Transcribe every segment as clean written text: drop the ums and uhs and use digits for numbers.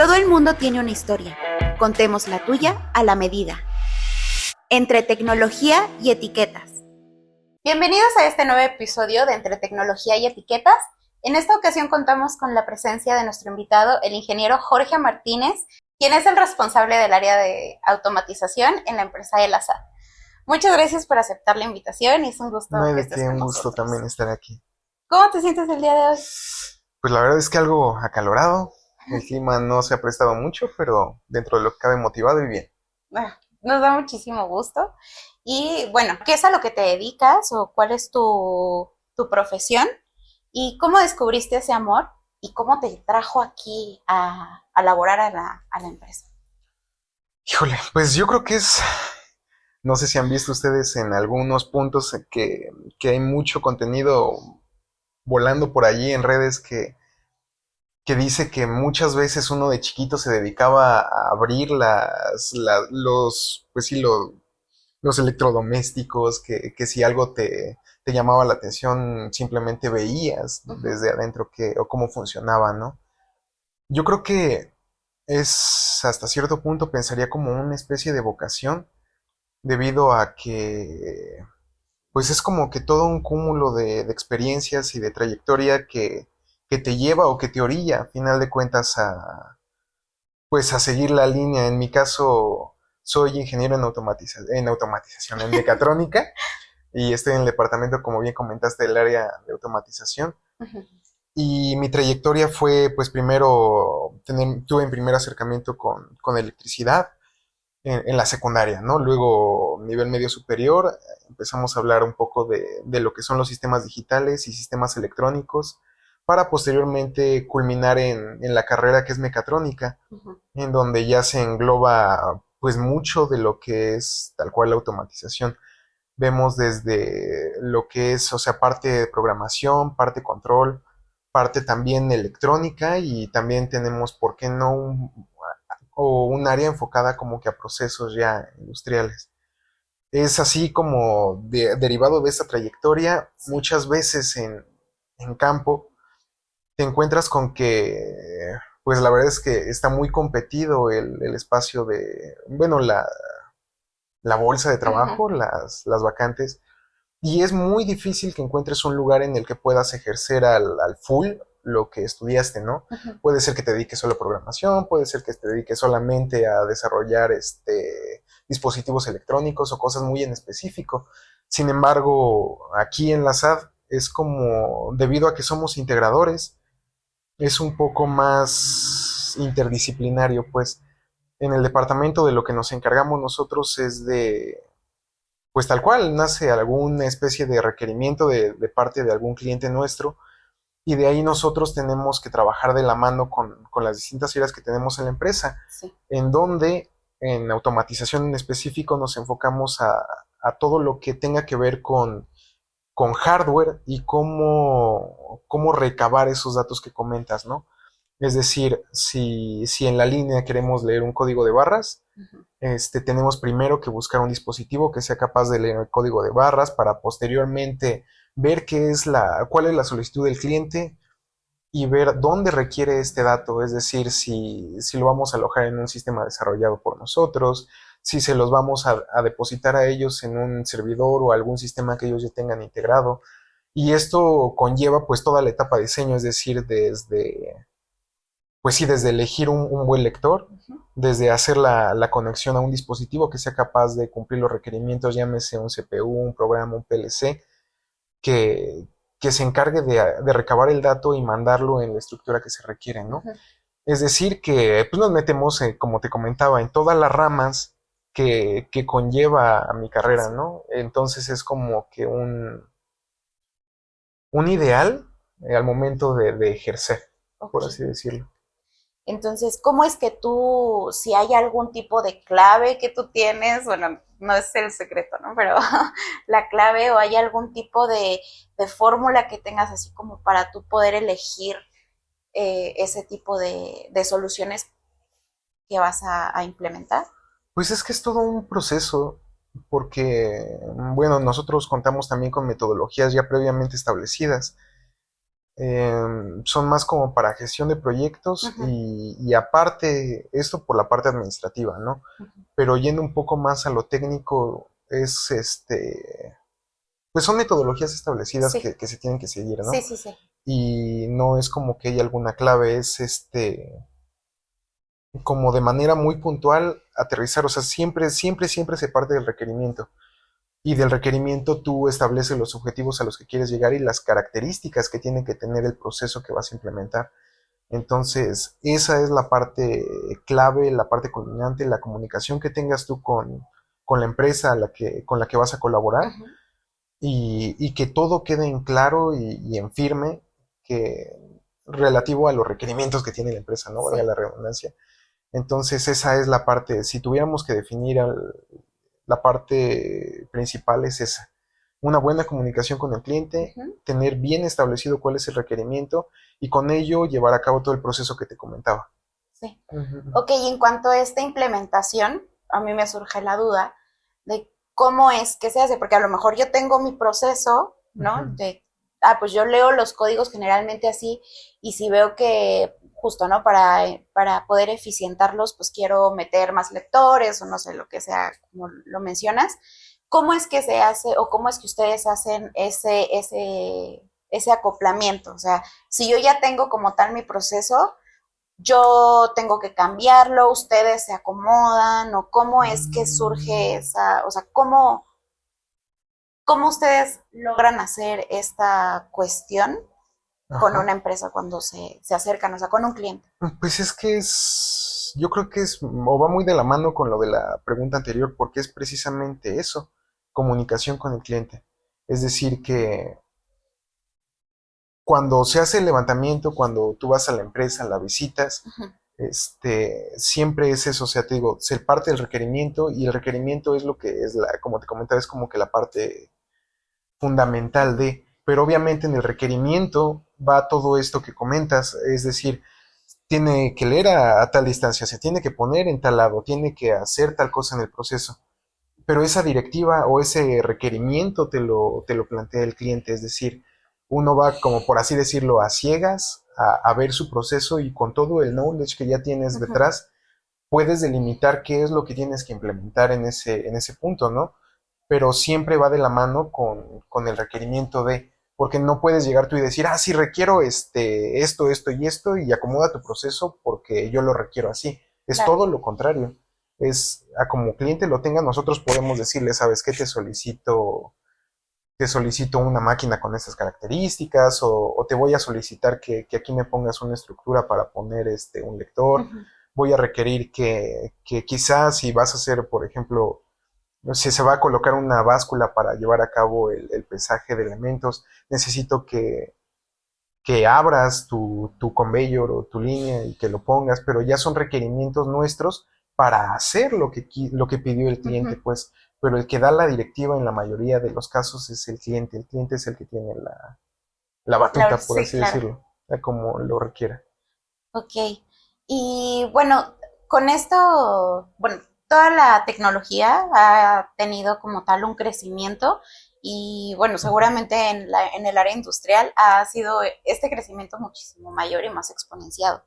Todo el mundo tiene una historia. Contemos la tuya a la medida. Entre tecnología y etiquetas. Bienvenidos a este nuevo episodio de Entre tecnología y etiquetas. En esta ocasión contamos con la presencia de nuestro invitado, el ingeniero Jorge Martínez, quien es el responsable del área de automatización en la empresa de la SAT. Muchas gracias por aceptar la invitación y es un gusto No hay que de estés qué, con un gusto nosotros. también estar aquí. ¿Cómo te sientes el día de hoy? Pues la verdad es que algo acalorado, el clima no se ha prestado mucho, pero dentro de lo que cabe motivado y bien. Nos da muchísimo gusto. Y bueno, ¿qué es a lo que te dedicas o cuál es tu profesión? ¿Y cómo descubriste ese amor? ¿Y cómo te trajo aquí a laborar a la empresa? Híjole, pues yo creo que no sé si han visto ustedes en algunos puntos que hay mucho contenido volando por allí en redes que dice que muchas veces uno de chiquito se dedicaba a abrir pues sí, los electrodomésticos, que si algo te llamaba la atención, simplemente veías desde adentro o cómo funcionaba, ¿no? Yo creo que hasta cierto punto pensaría como una especie de vocación, debido a que, pues es como que todo un cúmulo de experiencias y de trayectoria que te lleva o que te orilla, a final de cuentas, pues a seguir la línea. En mi caso, soy ingeniero en automatización, en mecatrónica, y estoy en el departamento, como bien comentaste, del área de automatización. Uh-huh. Y mi trayectoria fue, pues primero, tuve en primer acercamiento con electricidad en la secundaria, ¿no? Luego, nivel medio superior, empezamos a hablar un poco de lo que son los sistemas digitales y sistemas electrónicos, para posteriormente culminar en la carrera que es mecatrónica, Uh-huh. en donde ya se engloba pues mucho de lo que es tal cual la automatización. Vemos desde lo que es, o sea, parte de programación, parte control, parte también electrónica, y también tenemos, ¿por qué no? Un área enfocada como que a procesos ya industriales. Es así como derivado de esta trayectoria, muchas veces en campo te encuentras con que, pues la verdad es que está muy competido el espacio bueno, la bolsa de trabajo, Uh-huh. las vacantes, y es muy difícil que encuentres un lugar en el que puedas ejercer al full lo que estudiaste, ¿no? Uh-huh. Puede ser que te dediques solo a programación, puede ser que te dediques solamente a desarrollar dispositivos electrónicos o cosas muy en específico. Sin embargo, aquí en la SAD es como, debido a que somos integradores, es un poco más interdisciplinario, pues en el departamento de lo que nos encargamos nosotros es pues tal cual, nace alguna especie de requerimiento de parte de algún cliente nuestro, y de ahí nosotros tenemos que trabajar de la mano con las distintas áreas que tenemos en la empresa, Sí. en donde en automatización en específico nos enfocamos a todo lo que tenga que ver con hardware y cómo recabar esos datos que comentas, ¿no? Es decir, si en la línea queremos leer un código de barras, Uh-huh. tenemos primero que buscar un dispositivo que sea capaz de leer el código de barras, para posteriormente ver cuál es la solicitud del cliente y ver dónde requiere este dato. Es decir, si lo vamos a alojar en un sistema desarrollado por nosotros, si se los vamos a depositar a ellos en un servidor o algún sistema que ellos ya tengan integrado. Y esto conlleva pues toda la etapa de diseño, es decir, pues sí, desde elegir un buen lector, Uh-huh. desde hacer la conexión a un dispositivo que sea capaz de cumplir los requerimientos, llámese un CPU, un programa, un PLC, que, que se encargue de recabar el dato y mandarlo en la estructura que se requiere, ¿no? Uh-huh. Es decir, que pues nos metemos, como te comentaba, en todas las ramas que conlleva a mi carrera, Sí. ¿no? Entonces es como que un ideal al momento de ejercer, por Okay. así decirlo. Entonces, ¿cómo es que tú, si hay algún tipo de clave que tú tienes, bueno, no es el secreto, ¿no? Pero la clave o hay algún tipo de fórmula que tengas así como para tú poder elegir ese tipo de soluciones que vas a implementar? Pues es que es todo un proceso, porque, bueno, nosotros contamos también con metodologías ya previamente establecidas. son más como para gestión de proyectos Ujú, y aparte, esto por la parte administrativa, ¿no? ujú. Pero yendo un poco más a lo técnico, pues son metodologías establecidas Sí, que se tienen que seguir, sí, ¿no? sí, sí. Y no es como que haya alguna clave, es como de manera muy puntual aterrizar, o sea, siempre se parte del requerimiento. Y del requerimiento tú estableces los objetivos a los que quieres llegar y las características que tiene que tener el proceso que vas a implementar. Entonces, esa es la parte clave, la parte culminante, la comunicación que tengas tú con la empresa con la que vas a colaborar Ujú, y que todo quede en claro y en firme que relativo a los requerimientos que tiene la empresa, ¿no? Valga sí. la redundancia. Entonces, esa es la parte, si tuviéramos que definir la parte principal es esa. Una buena comunicación con el cliente, Ujú, tener bien establecido cuál es el requerimiento y con ello llevar a cabo todo el proceso que te comentaba. sí. Ujú, Ok, y en cuanto a esta implementación, a mí me surge la duda de cómo es que se hace, porque a lo mejor yo tengo mi proceso, ¿no? ujú. Pues yo leo los códigos generalmente así, y si veo que justo, ¿no? Para poder eficientarlos, pues quiero meter más lectores o no sé, lo que sea, como lo mencionas. ¿Cómo es que se hace o cómo es que ustedes hacen ese acoplamiento? O sea, si yo ya tengo como tal mi proceso, yo tengo que cambiarlo, ustedes se acomodan, o cómo es que surge esa, o sea, cómo ustedes logran hacer esta cuestión con una Ajá. empresa cuando se acercan, o sea, con un cliente. Pues yo creo que o va muy de la mano con lo de la pregunta anterior, porque es precisamente eso, comunicación con el cliente. Es decir, que cuando se hace el levantamiento, cuando tú vas a la empresa, la visitas, Ujú, siempre es eso, o sea, te digo, ser parte del requerimiento y el requerimiento es lo que es como te comentaba, es como que la parte fundamental ujú. de, pero obviamente en el requerimiento va todo esto que comentas, es decir, tiene que leer a tal distancia, se tiene que poner en tal lado, tiene que hacer tal cosa en el proceso, pero esa directiva o ese requerimiento te lo plantea el cliente, es decir, uno va como por así decirlo a ciegas a ver su proceso y con todo el knowledge que ya tienes Ujú, detrás, puedes delimitar qué es lo que tienes que implementar en ese punto, ¿no? Pero siempre va de la mano con el requerimiento porque no puedes llegar tú y decir, ah, sí, requiero esto y esto, y acomoda tu proceso porque yo lo requiero así. Es claro. todo lo contrario. A como cliente lo tenga, nosotros podemos decirle, ¿sabes qué? Te solicito una máquina con estas características, o te voy a solicitar que aquí me pongas una estructura para poner un lector. Ujú, Voy a requerir que quizás si vas a hacer, por ejemplo, si se va a colocar una báscula para llevar a cabo el pesaje de elementos, necesito que abras tu conveyor o tu línea y que lo pongas, pero ya son requerimientos nuestros para hacer lo que pidió el cliente, ujú. pues, pero el que da la directiva en la mayoría de los casos es el cliente es el que tiene la Claro, batuta, por sí, así claro. decirlo, como lo requiera. Ok. Y bueno, con esto, bueno, toda la tecnología ha tenido como tal un crecimiento y bueno, Ujú. seguramente en el área industrial ha sido este crecimiento muchísimo mayor y más exponenciado.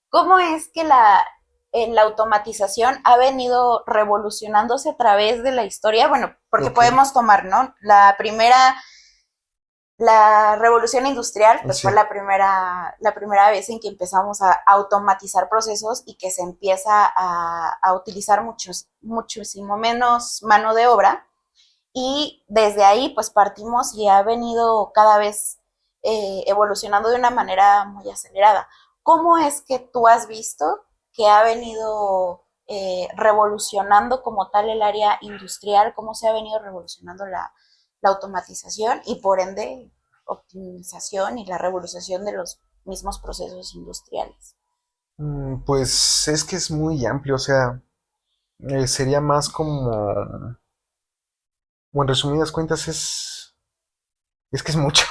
¿Cómo es que la automatización ha venido revolucionándose a través de la historia? Bueno, porque Ok, podemos tomar, ¿no? La revolución industrial, pues fue sí. la primera vez en que empezamos a automatizar procesos y que se empieza a utilizar muchísimo menos mano de obra. Y desde ahí, pues partimos y ha venido cada vez evolucionando de una manera muy acelerada. ¿Cómo es que tú has visto que ha venido revolucionando como tal el área industrial? ¿Cómo se ha venido revolucionando la automatización y por ende optimización y la revolución de los mismos procesos industriales? Pues es que es muy amplio, o sea, sería más como, bueno, en resumidas cuentas es que es mucho,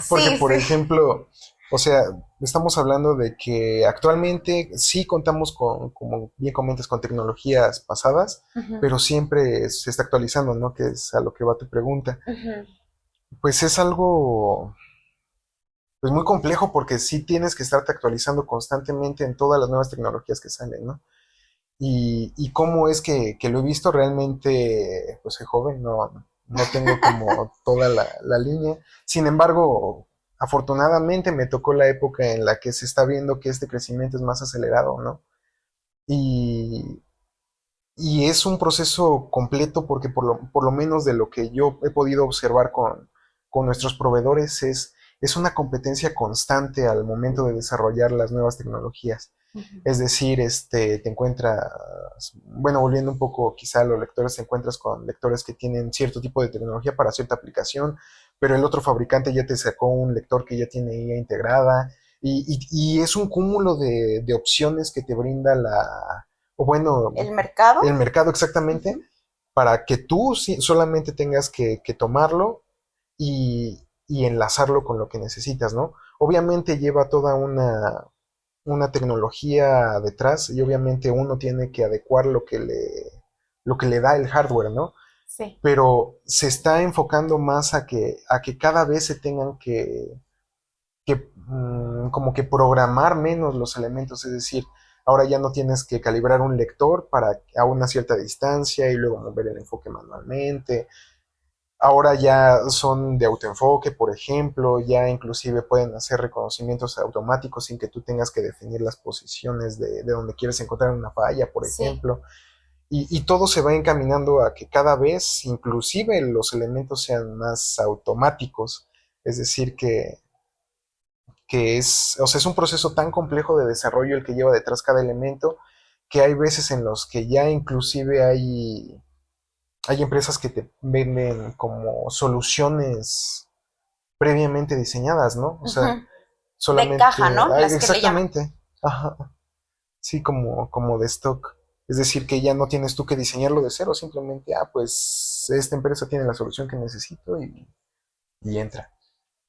porque Sí, por sí. ejemplo, o sea, estamos hablando de que actualmente sí contamos como bien comentas, con tecnologías pasadas, Uh-huh, pero siempre se está actualizando, ¿no? Que es a lo que va tu pregunta. uh-huh, Pues es algo, pues muy complejo porque sí tienes que estarte actualizando constantemente en todas las nuevas tecnologías que salen, ¿no? Y cómo es que lo he visto realmente, pues soy joven, no tengo como toda la línea. Sin embargo, afortunadamente me tocó la época en la que se está viendo que este crecimiento es más acelerado, ¿no? Y, y es un proceso completo porque por lo menos de lo que yo he podido observar con nuestros proveedores es una competencia constante al momento de desarrollar las nuevas tecnologías. Ujú. Es decir, te encuentras, bueno, volviendo un poco quizá a los lectores, te encuentras con lectores que tienen cierto tipo de tecnología para cierta aplicación, pero el otro fabricante ya te sacó un lector que ya tiene IA integrada y es un cúmulo de opciones que te brinda o bueno, El mercado. el mercado exactamente, Ujú. para que tú solamente tengas que tomarlo y enlazarlo con lo que necesitas, ¿no? Obviamente lleva toda una tecnología detrás y obviamente uno tiene que adecuar lo que le da el hardware, ¿no? Sí. Pero se está enfocando más a que cada vez se tengan como que programar menos los elementos, es decir, ahora ya no tienes que calibrar un lector para a una cierta distancia y luego mover el enfoque manualmente. Ahora ya son de autoenfoque, por ejemplo, ya inclusive pueden hacer reconocimientos automáticos sin que tú tengas que definir las posiciones de donde quieres encontrar una falla, por Sí. ejemplo. Y todo se va encaminando a que cada vez, inclusive los elementos sean más automáticos. Es decir, o sea, es un proceso tan complejo de desarrollo el que lleva detrás cada elemento, que hay veces en los que ya inclusive hay empresas que te venden como soluciones previamente diseñadas, ¿no? O sea, Ujú. De solamente, caja, ¿no? Las que le llaman. exactamente, ajá, sí, como de stock. Es decir, que ya no tienes tú que diseñarlo de cero, simplemente, pues esta empresa tiene la solución que necesito y entra.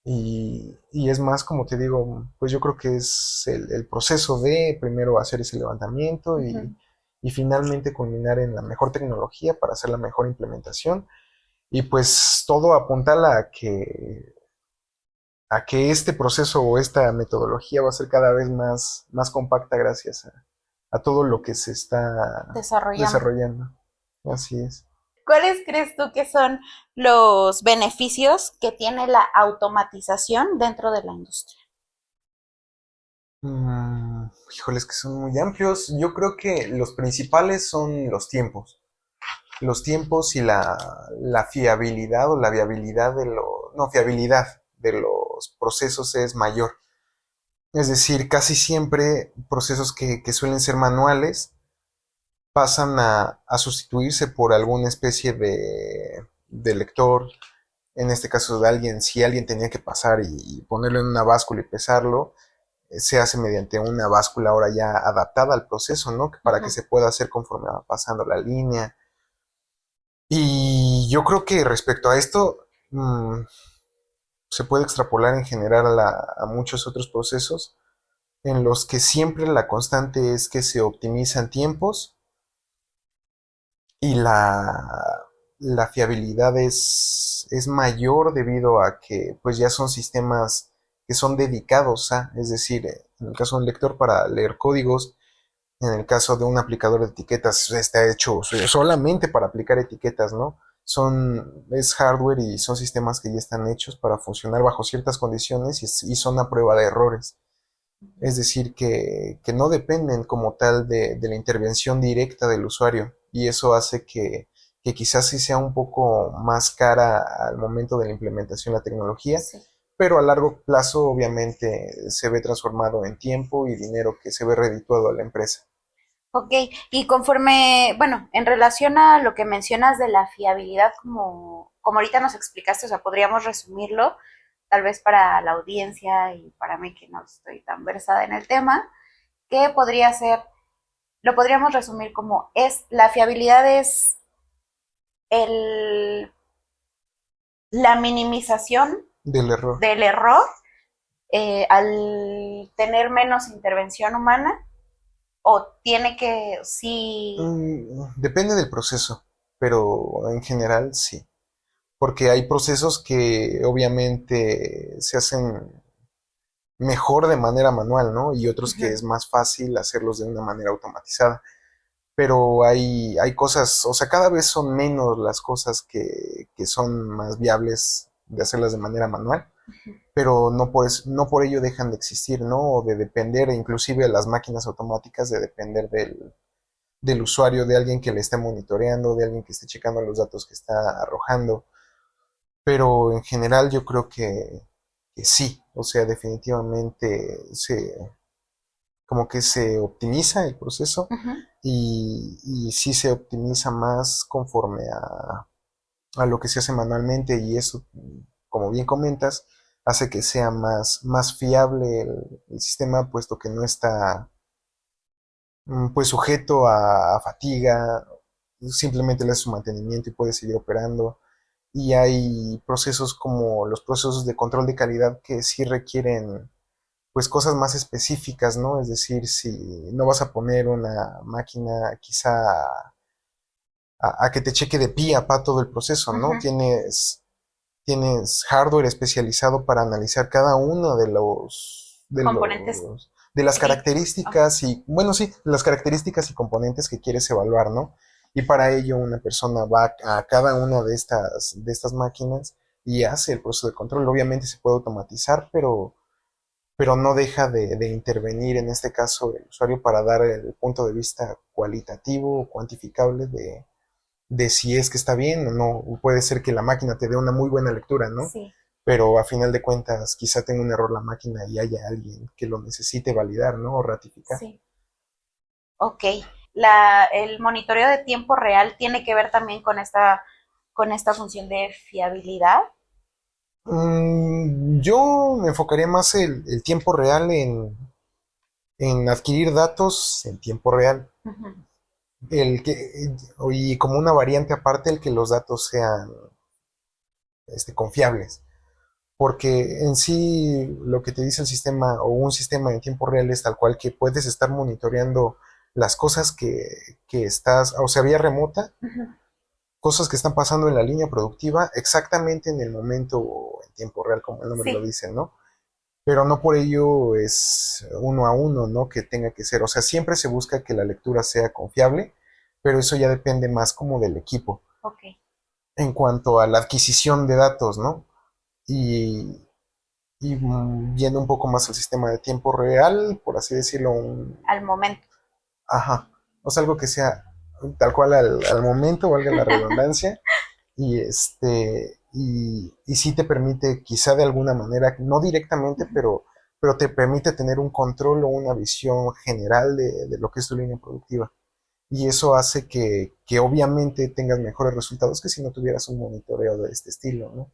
Y es más, como te digo, pues yo creo que es el proceso de primero hacer ese levantamiento Ujú. y finalmente culminar en la mejor tecnología para hacer la mejor implementación. Y pues todo apunta a que este proceso o esta metodología va a ser cada vez más compacta gracias a todo lo que se está Desarrollando. desarrollando. Así es. ¿Cuáles crees tú que son los beneficios que tiene la automatización dentro de la industria? Híjoles, que son muy amplios. Yo creo que los principales son los tiempos. Los tiempos y la fiabilidad o la viabilidad no, fiabilidad de los procesos es mayor. Es decir, casi siempre procesos que suelen ser manuales pasan a sustituirse por alguna especie de lector, en este caso de alguien, si alguien tenía que pasar y ponerlo en una báscula y pesarlo, se hace mediante una báscula ahora ya adaptada al proceso, ¿no? Para que Ujú. se pueda hacer conforme va pasando la línea. Y yo creo que respecto a esto, se puede extrapolar en general a muchos otros procesos en los que siempre la constante es que se optimizan tiempos y la fiabilidad es mayor debido a que pues ya son sistemas que son dedicados es decir, en el caso de un lector para leer códigos, en el caso de un aplicador de etiquetas está hecho solamente para aplicar etiquetas, ¿no? Es hardware y son sistemas que ya están hechos para funcionar bajo ciertas condiciones y son a prueba de errores. Es decir, que no dependen como tal de la intervención directa del usuario y eso hace que quizás sí sea un poco más cara al momento de la implementación de la tecnología, Sí. pero a largo plazo obviamente se ve transformado en tiempo y dinero que se ve redituado a la empresa. Ok, y conforme, bueno, en relación a lo que mencionas de la fiabilidad, como ahorita nos explicaste, o sea, podríamos resumirlo, tal vez para la audiencia y para mí que no estoy tan versada en el tema, que podría ser, lo podríamos resumir como la fiabilidad es el, la minimización Del error. del error al tener menos intervención humana o tiene que, sí, Depende del proceso, pero en general sí. Porque hay procesos que obviamente se hacen, mejor de manera manual, ¿no? Y otros que es más fácil hacerlos de una manera automatizada. Pero hay cosas, o sea, cada vez son menos las cosas que son más viables de hacerlas de manera manual, pero no por ello dejan de existir, ¿no? O de depender, inclusive las máquinas automáticas, de depender del usuario, de alguien que le esté monitoreando, de alguien que esté checando los datos que está arrojando. Pero en general yo creo que sí, o sea, definitivamente como que se optimiza el proceso y sí se optimiza más conforme a lo que se hace manualmente y eso, como bien comentas, hace que sea más fiable el sistema, puesto que no está pues sujeto a fatiga, simplemente le hace su mantenimiento y puede seguir operando. Y hay procesos como los procesos de control de calidad que sí requieren pues cosas más específicas, ¿no? Es decir, si no vas a poner una máquina quizá a que te cheque de pie a pa todo el proceso, ¿no? Tienes hardware especializado para analizar cada uno Componentes. de las Sí. características y, bueno, sí, las características y componentes que quieres evaluar, ¿no? Y para ello una persona va a cada una de estas máquinas y hace el proceso de control. Obviamente se puede automatizar, pero no deja de intervenir en este caso el usuario para dar el punto de vista cualitativo o cuantificable de si es que está bien o no. Puede ser que la máquina te dé una muy buena lectura, ¿no? Sí. Pero a final de cuentas quizá tenga un error la máquina y haya alguien que lo necesite validar, ¿no? O ratificar. Sí. Ok. El monitoreo de tiempo real tiene que ver también con esta función de fiabilidad. Yo me enfocaría más el tiempo real en adquirir datos en tiempo real. Ujú. Y como una variante aparte, el que los datos sean confiables. Porque en sí lo que te dice el sistema o un sistema en tiempo real es tal cual que puedes estar monitoreando las cosas que estás, o sea, vía remota, Ujú. cosas que están pasando en la línea productiva exactamente en el momento o en tiempo real, como el nombre lo Sí. dice, ¿no? Pero no por ello es uno a uno, ¿no? Que tenga que ser, o sea, siempre se busca que la lectura sea confiable, pero eso ya depende más como del equipo Ok. en cuanto a la adquisición de datos, ¿no? Y, yendo un poco más al sistema de tiempo real, por así decirlo, Al momento. ajá, o sea, algo que sea tal cual al momento, valga la redundancia, y sí te permite, quizá de alguna manera, no directamente, pero te permite tener un control o una visión general de lo que es tu línea productiva. Y eso hace que obviamente tengas mejores resultados que si no tuvieras un monitoreo de este estilo, ¿no?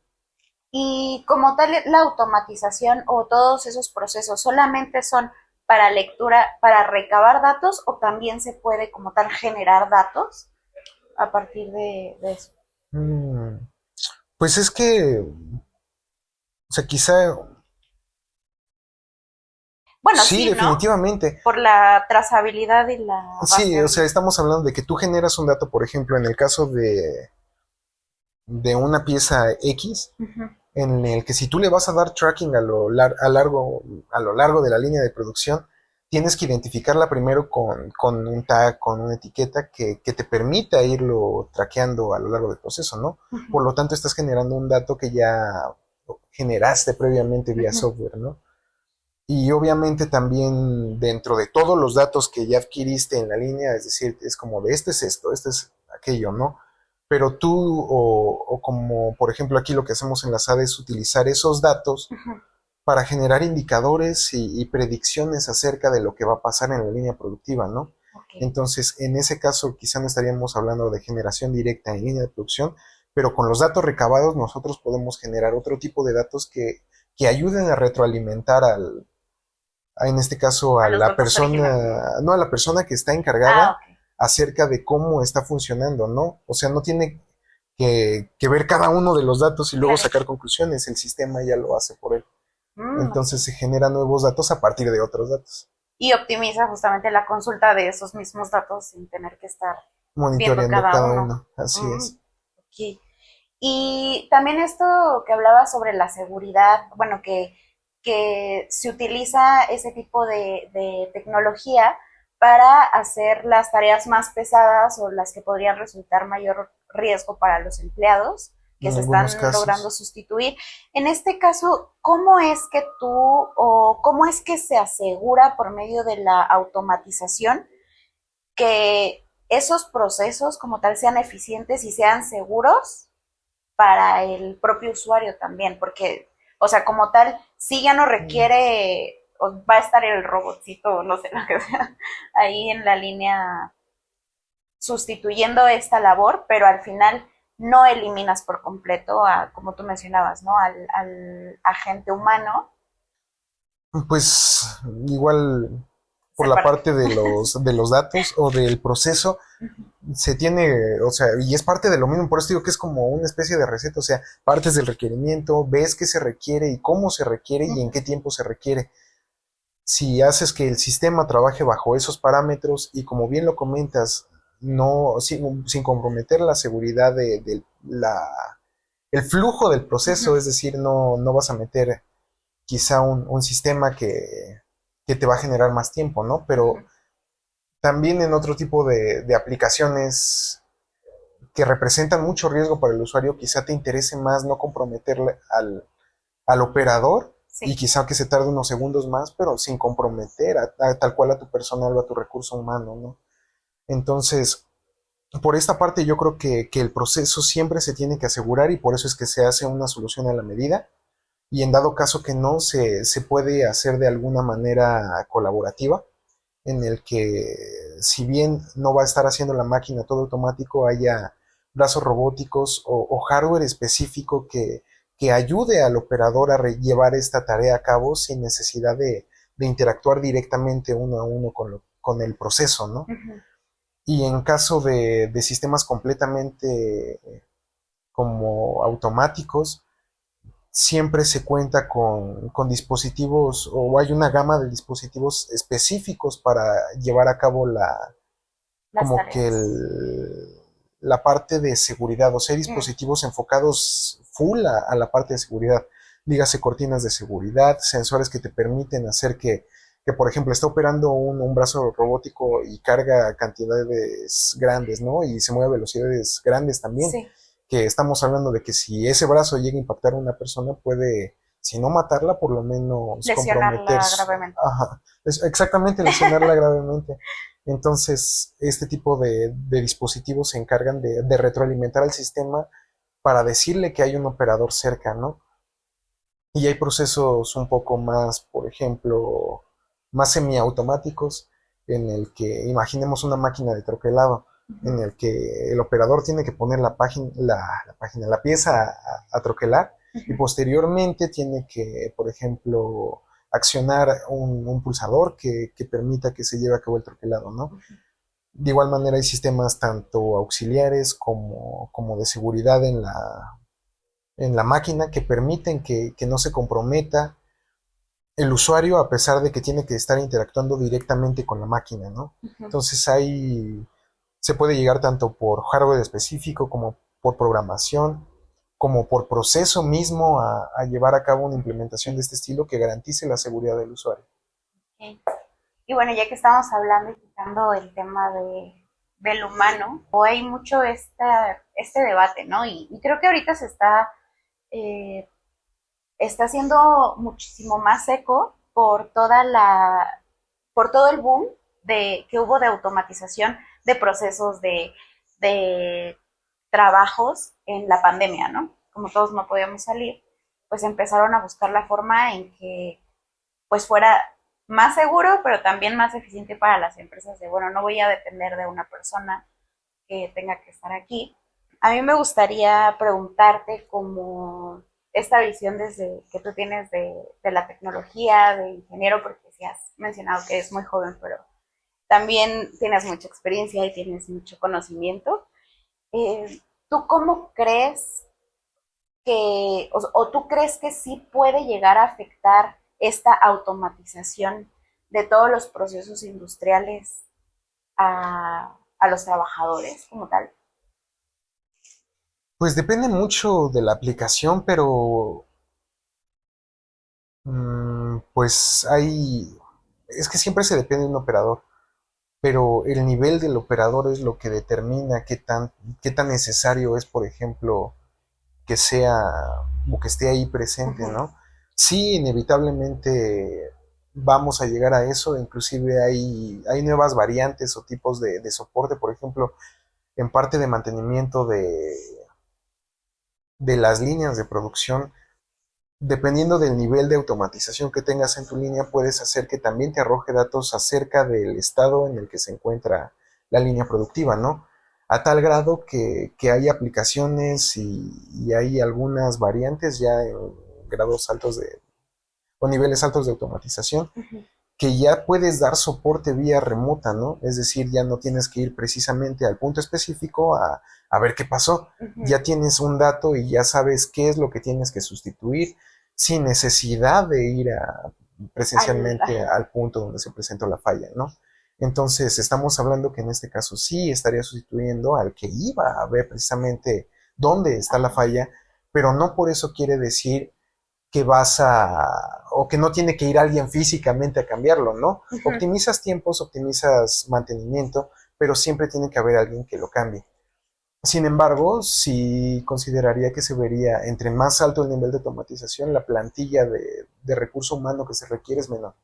Y como tal, la automatización o todos esos procesos solamente son para lectura, para recabar datos o también se puede como tal generar datos a partir de eso. Mm, Pues es que, o sea, quizá Bueno, sí, sí, ¿no? definitivamente. Por la trazabilidad y la Sí, o sea, rastreabilidad. estamos hablando de que tú generas un dato, por ejemplo, en el caso de una pieza X, Ujú. en el que si tú le vas a dar tracking a lo largo de la línea de producción, tienes que identificarla primero con un tag, con una etiqueta que te permita irlo traqueando a lo largo del proceso, ¿no? Ujú. Por lo tanto, estás generando un dato que ya generaste previamente vía Ujú. software, ¿no? Y obviamente también dentro de todos los datos que ya adquiriste en la línea, es decir, es como de este es esto, este es aquello, ¿no? Pero tú, o como por ejemplo aquí lo que hacemos en la SAD es utilizar esos datos Ujú. para generar indicadores y predicciones acerca de lo que va a pasar en la línea productiva, ¿no? Ok. Entonces, en ese caso, quizá no estaríamos hablando de generación directa en línea de producción, pero con los datos recabados nosotros podemos generar otro tipo de datos que ayuden a retroalimentar en este caso A a los la datos originales. persona, no a la persona que está Ah, encargada ok. acerca de cómo está funcionando, ¿no? O sea, no tiene que ver cada uno de los datos y luego Claro. sacar conclusiones, el sistema ya lo hace por él. Ok. Entonces se generan nuevos datos a partir de otros datos, Y optimiza justamente la consulta de esos mismos datos sin tener que estar viendo monitoreando cada cada uno. uno, así Mm, es. ok. Y también esto que hablaba sobre la seguridad, bueno, que que se utiliza ese tipo de tecnología para hacer las tareas más pesadas o las que podrían resultar mayor riesgo para los empleados que En se están algunos logrando casos. sustituir. En este caso, ¿cómo es que tú o cómo es que se asegura por medio de la automatización que esos procesos como tal sean eficientes y sean seguros para el propio usuario también? Porque, o sea, como tal, sí ya no requiere, o va a estar el robotcito, no sé, lo que sea, ahí en la línea sustituyendo esta labor, pero al final no eliminas por completo a, como tú mencionabas, ¿no? Al agente humano, Pues igual por la separado. parte de los datos o del proceso, se tiene, o sea, y es parte de lo mismo, por eso digo que es como una especie de receta, o sea, partes del requerimiento, ves qué se requiere y cómo se requiere y en qué tiempo se requiere. Si haces que el sistema trabaje bajo esos parámetros y como bien lo comentas, no, sin comprometer la seguridad de el flujo del proceso, es decir, no vas a meter quizá un sistema que te va a generar más tiempo, ¿no? Pero también en otro tipo de aplicaciones que representan mucho riesgo para el usuario, quizá te interese más no comprometerle al operador y Sí. quizá que se tarde unos segundos más, pero sin comprometer tal cual a tu personal o a tu recurso humano, ¿no? Entonces, por esta parte yo creo que el proceso siempre se tiene que asegurar y por eso es que se hace una solución a la medida y en dado caso que no, se puede hacer de alguna manera colaborativa en el que si bien no va a estar haciendo la máquina todo automático, haya brazos robóticos o hardware específico que ayude al operador a llevar esta tarea a cabo sin necesidad de interactuar directamente uno a uno con el proceso, ¿no? Ujú. Y en caso de sistemas completamente como automáticos, siempre se cuenta con dispositivos o hay una gama de dispositivos específicos para llevar a cabo Las como que tareas. la parte de seguridad, o sea, hay Mm. dispositivos enfocados full a la parte de seguridad, dígase cortinas de seguridad, sensores que te permiten hacer que por ejemplo, está operando un brazo robótico y carga cantidades grandes, ¿no? Y se mueve a velocidades grandes también, Sí. que estamos hablando de que si ese brazo llega a impactar a una persona, puede, si no matarla, por lo menos comprometer Lesionarla gravemente. ajá, exactamente, lesionarla gravemente. Entonces, este tipo de dispositivos se encargan de retroalimentar al sistema para decirle que hay un operador cerca, ¿no? Y hay procesos un poco más, por ejemplo, más semiautomáticos, en el que imaginemos una máquina de troquelado, en el que el operador tiene que poner la pieza a troquelar y posteriormente tiene que, por ejemplo, accionar un pulsador que permita que se lleve a cabo el troquelado, ¿no? De igual manera hay sistemas tanto auxiliares como de seguridad en la máquina que permiten que no se comprometa el usuario a pesar de que tiene que estar interactuando directamente con la máquina, ¿no? Entonces se puede llegar tanto por hardware específico como por programación, como por proceso mismo a llevar a cabo una implementación de este estilo que garantice la seguridad del usuario. Okay. Y bueno, ya que estamos hablando y quitando el tema del humano, o hay mucho este debate, ¿no? Y creo que ahorita eh, está siendo muchísimo más eco por por todo el boom que hubo de automatización de procesos de trabajos en la pandemia, ¿no? Como todos no podíamos salir, pues empezaron a buscar la forma en que pues fuera más seguro, pero también más eficiente para las empresas de, bueno, no voy a depender de una persona que tenga que estar aquí. A mí me gustaría preguntarte como esta visión desde que tú tienes de la tecnología, de ingeniero, porque sí has mencionado que es muy joven, pero también tienes mucha experiencia y tienes mucho conocimiento. ¿Tú cómo crees o tú crees que sí puede llegar a afectar esta automatización de todos los procesos industriales a los trabajadores como tal? Pues depende mucho de la aplicación, pero Pues es que siempre se depende de un operador, pero el nivel del operador es lo que determina qué tan necesario es, por ejemplo, que sea o que esté ahí presente, Ujú, ¿no? Sí, inevitablemente vamos a llegar a eso, inclusive hay nuevas variantes o tipos de soporte, por ejemplo, en parte de mantenimiento de las líneas de producción. Dependiendo del nivel de automatización que tengas en tu línea, puedes hacer que también te arroje datos acerca del estado en el que se encuentra la línea productiva, ¿no? A tal grado que hay aplicaciones y hay algunas variantes ya en grados altos o niveles altos de automatización ujú. que ya puedes dar soporte vía remota, ¿no? Es decir, ya no tienes que ir precisamente al punto específico a ver qué pasó. Ujú. Ya tienes un dato y ya sabes qué es lo que tienes que sustituir sin necesidad de ir presencialmente Ajá, al punto donde se presentó la falla, ¿no? Entonces, estamos hablando que en este caso sí estaría sustituyendo al que iba a ver precisamente dónde está la ajá. falla, pero no por eso quiere decir que o que no tiene que ir alguien físicamente a cambiarlo, ¿no? Ujú. Optimizas tiempos, optimizas mantenimiento, pero siempre tiene que haber alguien que lo cambie. Sin embargo, sí consideraría que se vería, entre más alto el nivel de automatización, la plantilla de recurso humano que se requiere es menor.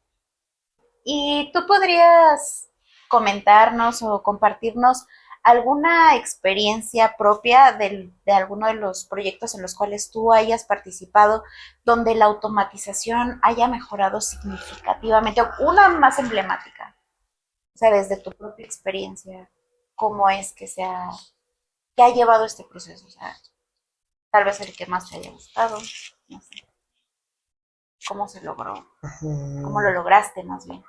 ¿Y tú podrías comentarnos o compartirnos alguna experiencia propia de alguno de los proyectos en los cuales tú hayas participado, donde la automatización haya mejorado significativamente, o una más emblemática? O sea, desde tu propia experiencia, ¿cómo es que ha llevado este proceso? O sea, tal vez el que más te haya gustado, no sé, ¿cómo se logró? ¿Cómo lo Mm, lograste más bien?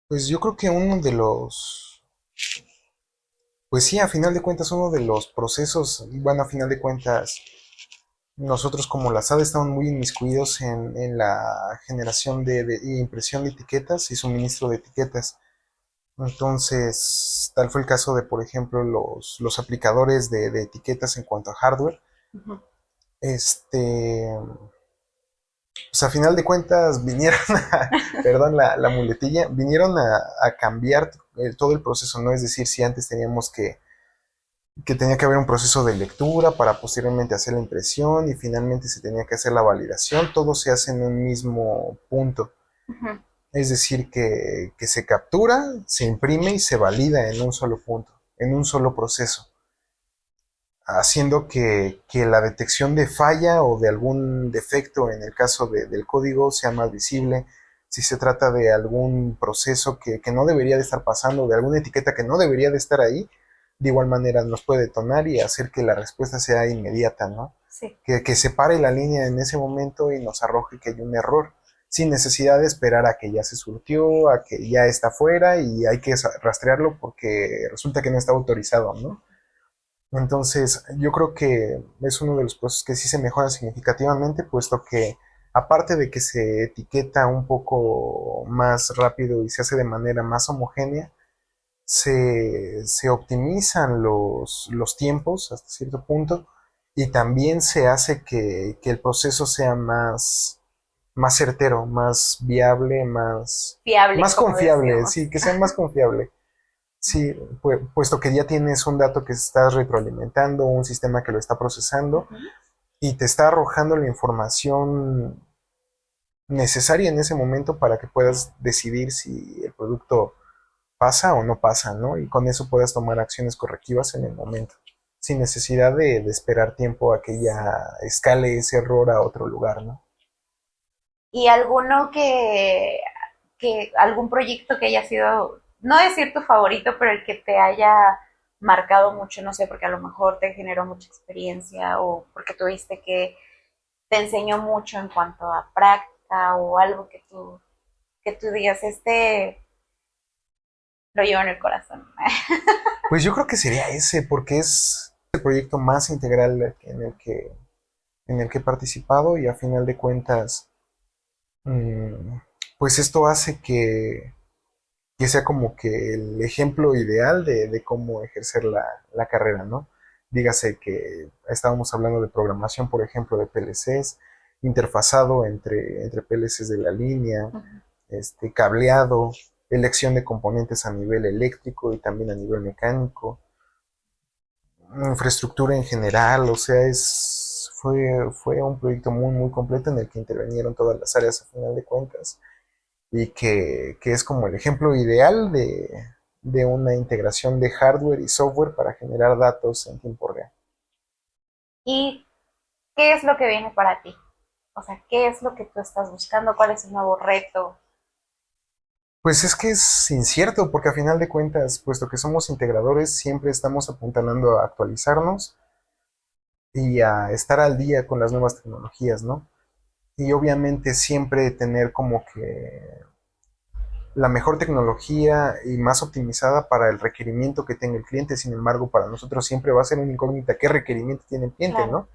Pues yo creo que pues sí, a final de cuentas, uno de los procesos, bueno, a final de cuentas, nosotros como la SAD estamos muy inmiscuidos en la generación y impresión de etiquetas y suministro de etiquetas. Entonces, tal fue el caso de, por ejemplo, los aplicadores de etiquetas en cuanto a hardware. Ujú. Este, pues a final de cuentas vinieron perdón la muletilla, vinieron a cambiar todo el proceso, ¿no? Es decir, si antes teníamos que tenía que haber un proceso de lectura para posteriormente hacer la impresión y finalmente se tenía que hacer la validación, todo se hace en un mismo punto. Ujú. Es decir, que se captura, se imprime y se valida en un solo punto, en un solo proceso, haciendo que la detección de falla o de algún defecto en el caso del código sea más visible. Si se trata de algún proceso que no debería de estar pasando, de alguna etiqueta que no debería de estar ahí, de igual manera nos puede detonar y hacer que la respuesta sea inmediata, ¿no? Sí. Que se pare la línea en ese momento y nos arroje que hay un error, sin necesidad de esperar a que ya se surtió, a que ya está fuera y hay que rastrearlo porque resulta que no está autorizado, ¿no? Entonces, yo creo que es uno de los procesos que sí se mejora significativamente, puesto que aparte de que se etiqueta un poco más rápido y se hace de manera más homogénea, se optimizan los tiempos hasta cierto punto y también se hace que el proceso sea más certero, más viable, Fiable, más como confiable, decíamos. sí, que sea más confiable. Sí, puesto que ya tienes un dato que estás retroalimentando, un sistema que lo está procesando Ujú. y te está arrojando la información necesaria en ese momento para que puedas decidir si el producto pasa o no pasa, ¿no? Y con eso puedas tomar acciones correctivas en el momento, sin necesidad de esperar tiempo a que Sí. ya escale ese error a otro lugar, ¿no? ¿Y alguno algún proyecto que haya sido, no decir tu favorito, pero el que te haya marcado mucho, no sé, porque a lo mejor te generó mucha experiencia o porque tuviste que te enseñó mucho en cuanto a práctica o algo que tú digas, este lo llevo en el corazón? Pues yo creo que sería ese, porque es el proyecto más integral en el que he participado y a final de cuentas mm, pues esto hace que sea como que el ejemplo ideal de cómo ejercer la carrera, ¿no? Dígase que estábamos hablando de programación, por ejemplo, de PLCs, interfazado entre PLCs de la línea, cableado, elección de componentes a nivel eléctrico y también a nivel mecánico, infraestructura en general, o sea, fue un proyecto muy, muy completo en el que intervinieron todas las áreas a final de cuentas y que es como el ejemplo ideal de una integración de hardware y software para generar datos en tiempo real. ¿Y qué es lo que viene para ti? O sea, ¿qué es lo que tú estás buscando? ¿Cuál es el nuevo reto? Pues es que es incierto, porque a final de cuentas, puesto que somos integradores, siempre estamos apuntalando a actualizarnos y a estar al día con las nuevas tecnologías, ¿no? Y obviamente siempre tener como que la mejor tecnología y más optimizada para el requerimiento que tenga el cliente. Sin embargo, para nosotros siempre va a ser una incógnita qué requerimiento tiene el cliente, Claro. ¿no?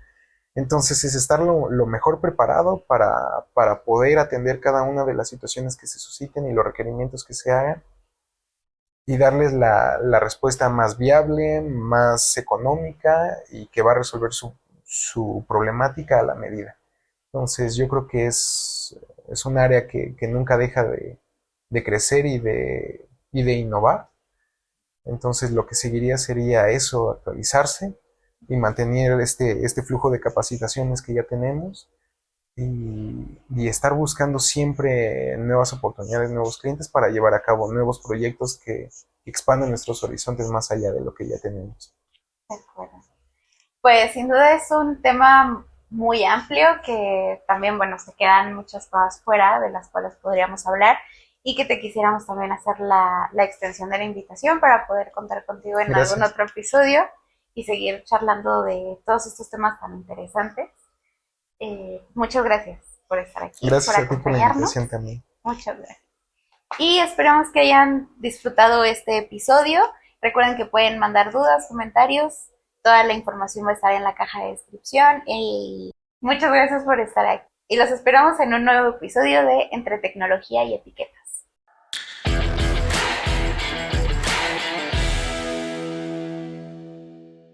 Entonces es estar lo mejor preparado para poder atender cada una de las situaciones que se susciten y los requerimientos que se hagan y darles la respuesta más viable, más económica y que va a resolver su problemática a la medida. Entonces yo creo que es un área que nunca deja de crecer y de innovar. Entonces lo que seguiría sería eso, actualizarse y mantener este flujo de capacitaciones que ya tenemos y estar buscando siempre nuevas oportunidades, nuevos clientes para llevar a cabo nuevos proyectos que expandan nuestros horizontes más allá de lo que ya tenemos. De acuerdo. Pues sin duda es un tema muy amplio que también, bueno, se quedan muchas cosas fuera de las cuales podríamos hablar y que te quisiéramos también hacer la extensión de la invitación para poder contar contigo en algún Gracias. otro episodio y seguir charlando de todos estos temas tan interesantes. Muchas gracias por estar aquí, por Gracias a ti por la acompañarnos. invitación también. Muchas gracias. Y esperamos que hayan disfrutado este episodio. Recuerden que pueden mandar dudas, comentarios. Toda la información va a estar en la caja de descripción. Y muchas gracias por estar aquí. Y los esperamos en un nuevo episodio de Entre Tecnología y Etiquetas.